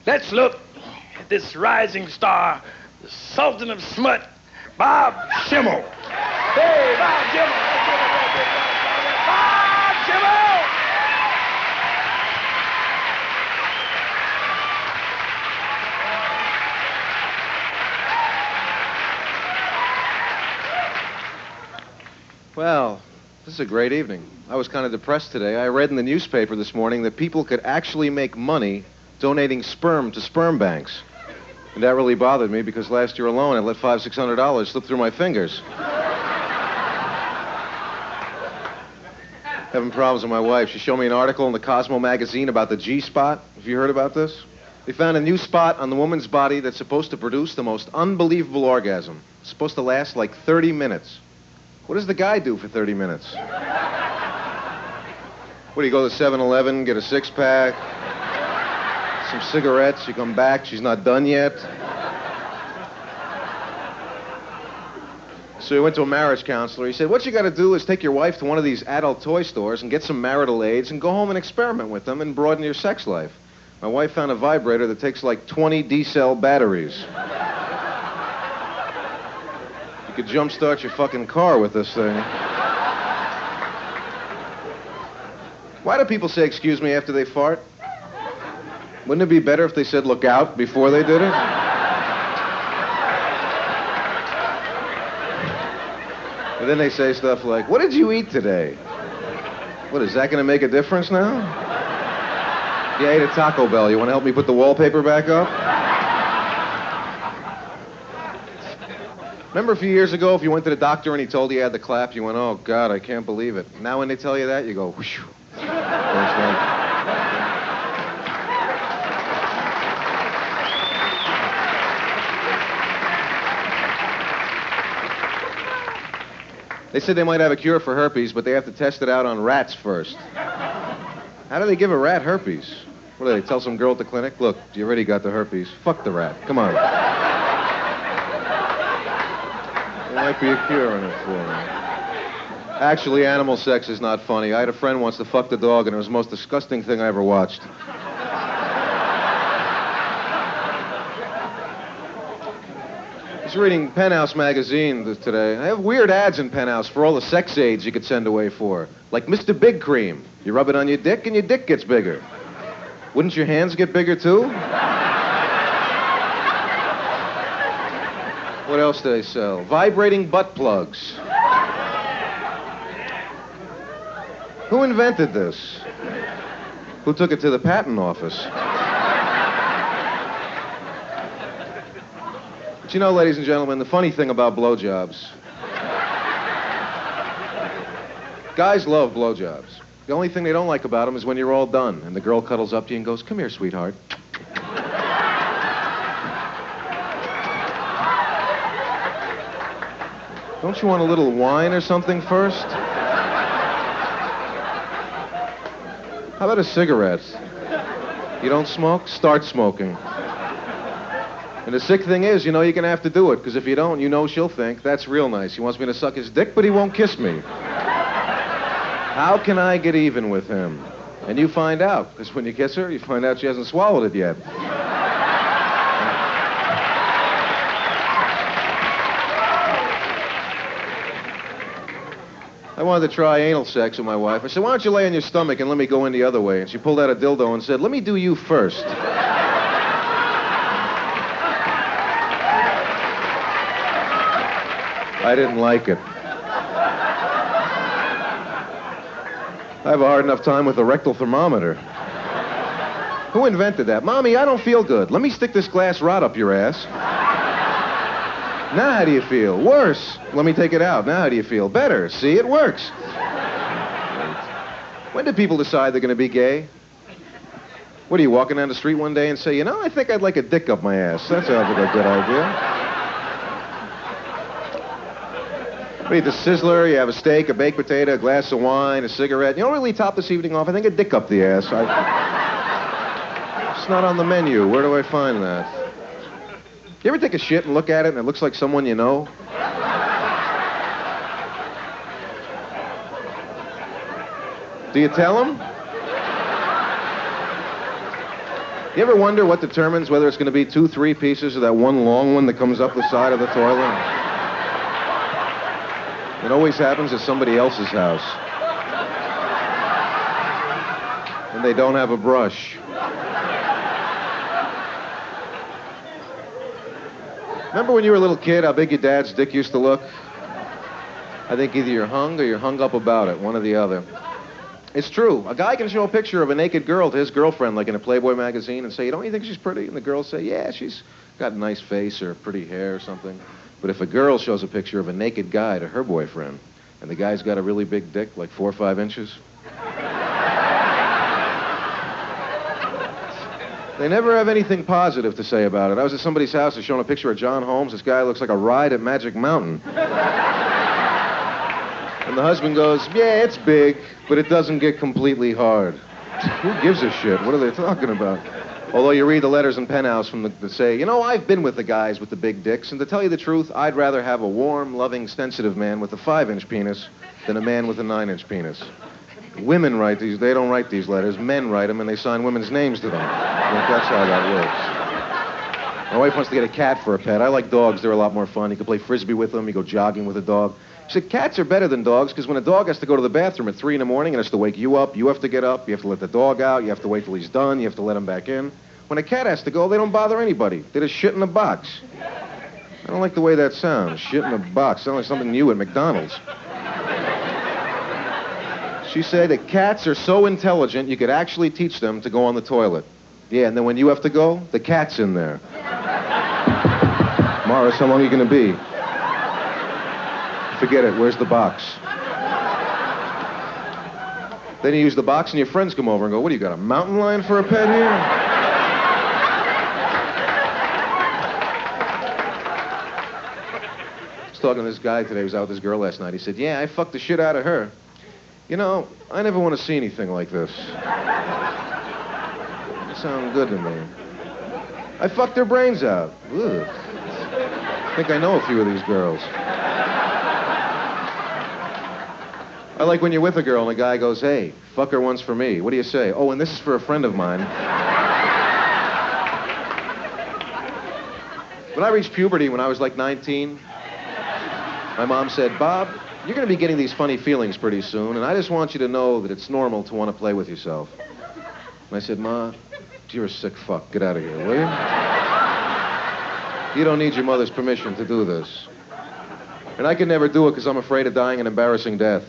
Let's look at this rising star, the Sultan of Smut, Bob Schimmel. Hey, Bob Schimmel. Let's give it a real big round. Bob Schimmel! Well, this is a great evening. I was kind of depressed today. I read in the newspaper this morning that people could actually make money donating sperm to sperm banks. And that really bothered me because last year alone I let $500-600 slip through my fingers. Having problems with my wife. She showed me an article in the Cosmo magazine about the G-spot. Have you heard about this? They found a new spot on the woman's body that's supposed to produce the most unbelievable orgasm. It's supposed to last like 30 minutes. What does the guy do for 30 minutes? What, do you go to 7-Eleven, get a six-pack, some cigarettes, you come back, she's not done yet? So he went to a marriage counselor. He said, what you got to do is take your wife to one of these adult toy stores and get some marital aids and go home and experiment with them and broaden your sex life. My wife found a vibrator that takes like 20 D-cell batteries. You could jumpstart your fucking car with this thing. Why do people say excuse me after they fart? Wouldn't it be better if they said look out before they did it? And then they say stuff like, what did you eat today? What, is that going to make a difference now? Yeah, I ate at Taco Bell. You want to help me put the wallpaper back up? Remember a few years ago, if you went to the doctor and he told you you had the clap, you went, oh, God, I can't believe it. Now when they tell you that, you go, whoosh. They said they might have a cure for herpes, but they have to test it out on rats first. How do they give a rat herpes? What do they tell some girl at the clinic? Look, you already got the herpes. Fuck the rat. Come on. There might be a cure in it for me. Actually, animal sex is not funny. I had a friend once that fucked a dog, and it was the most disgusting thing I ever watched. I was reading Penthouse magazine today. They have weird ads in Penthouse for all the sex aids you could send away for. Like Mr. Big Cream. You rub it on your dick, and your dick gets bigger. Wouldn't your hands get bigger, too? What else do they sell? Vibrating butt plugs. Who invented this? Who took it to the patent office? But you know, ladies and gentlemen, the funny thing about blowjobs. Guys love blowjobs. The only thing they don't like about them is when you're all done and the girl cuddles up to you and goes, come here, sweetheart. Don't you want a little wine or something first? How about a cigarette? You don't smoke? Start smoking. And the sick thing is, you know you're going to have to do it, because if you don't, you know she'll think, that's real nice. He wants me to suck his dick, but he won't kiss me. How can I get even with him? And you find out, because when you kiss her, you find out she hasn't swallowed it yet. I wanted to try anal sex with my wife. I said, why don't you lay on your stomach and let me go in the other way? And she pulled out a dildo and said, let me do you first. I didn't like it. I have a hard enough time with a rectal thermometer. Who invented that? Mommy, I don't feel good. Let me stick this glass rod up your ass. Now how do you feel? Worse. Let me take it out. Now how do you feel? Better. See, it works. When do people decide they're going to be gay? What, are you walking down the street one day and say, you know, I think I'd like a dick up my ass. That sounds like a good idea. What, eat the Sizzler, you have a steak, a baked potato, a glass of wine, a cigarette. You don't really top this evening off. I think a dick up the ass. It's not on the menu. Where do I find that? You ever take a shit and look at it and it looks like someone you know? Do you tell them? You ever wonder what determines whether it's going to be 2, 3 pieces or that one long one that comes up the side of the toilet? It always happens at somebody else's house. And they don't have a brush. Remember when you were a little kid, how big your dad's dick used to look? I think either you're hung or you're hung up about it, one or the other. It's true. A guy can show a picture of a naked girl to his girlfriend, like in a Playboy magazine, and say, don't you think she's pretty? And the girl say, yeah, she's got a nice face or pretty hair or something. But if a girl shows a picture of a naked guy to her boyfriend, and the guy's got a really big dick, like 4 or 5 inches, they never have anything positive to say about it. I was at somebody's house, they're showing a picture of John Holmes. This guy looks like a ride at Magic Mountain. And the husband goes, yeah, it's big, but it doesn't get completely hard. Who gives a shit? What are they talking about? Although you read the letters in Penthouse from that say, you know, I've been with the guys with the big dicks, and to tell you the truth, I'd rather have a warm, loving, sensitive man with a 5-inch penis than a man with a 9-inch penis. Women write these, they don't write these letters. Men write them, and they sign women's names to them. I think that's how that works. My wife wants to get a cat for a pet. I like dogs. They're a lot more fun. You can play Frisbee with them. You go jogging with a dog. She said, cats are better than dogs, because when a dog has to go to the bathroom at 3 in the morning and has to wake you up, you have to get up, you have to let the dog out, you have to wait till he's done, you have to let him back in. When a cat has to go, they don't bother anybody. They just shit in a box. I don't like the way that sounds. Shit in a box. Sounds like something new at McDonald's. She said that cats are so intelligent, you could actually teach them to go on the toilet. Yeah, and then when you have to go, the cat's in there. Morris, how long are you going to be? Forget it. Where's the box? Then you use the box and your friends come over and go, what do you got, a mountain lion for a pet here? I was talking to this guy today who was out with this girl last night. He said, yeah, I fucked the shit out of her. You know, I never want to see anything like this. It sounds good to me. I fucked their brains out. Ugh. I think I know a few of these girls. I like when you're with a girl and a guy goes, hey, fuck her once for me. What do you say? Oh, and this is for a friend of mine. When I reached puberty when I was like 19, my mom said, Bob, you're going to be getting these funny feelings pretty soon, and I just want you to know that it's normal to want to play with yourself. And I said, Ma, you're a sick fuck. Get out of here, will you? You don't need your mother's permission to do this. And I could never do it because I'm afraid of dying an embarrassing death.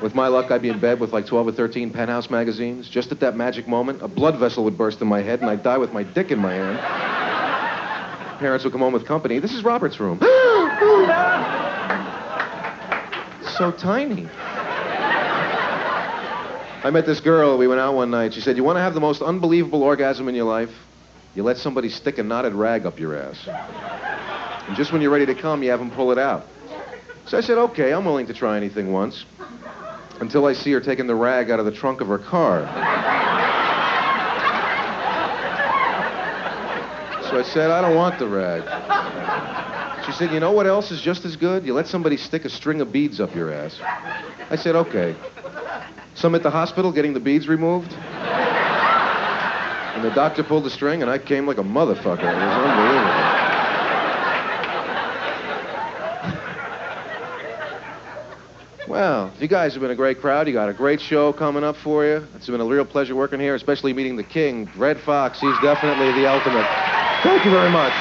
With my luck, I'd be in bed with like 12 or 13 Penthouse magazines. Just at that magic moment, a blood vessel would burst in my head, and I'd die with my dick in my hand. Parents would come home with company. This is Robert's room. So tiny. I met this girl. We went out one night. She said, you want to have the most unbelievable orgasm in your life? You let somebody stick a knotted rag up your ass. And just when you're ready to come, you have them pull it out. So I said, okay, I'm willing to try anything once. Until I see her taking the rag out of the trunk of her car. So I said, I don't want the rag. She said, you know what else is just as good? You let somebody stick a string of beads up your ass. I said, okay. So I'm at the hospital getting the beads removed. And the doctor pulled the string, and I came like a motherfucker. It was unbelievable. Well, you guys have been a great crowd. You got a great show coming up for you. It's been a real pleasure working here, especially meeting the king, Red Fox. He's definitely the ultimate. Thank you very much.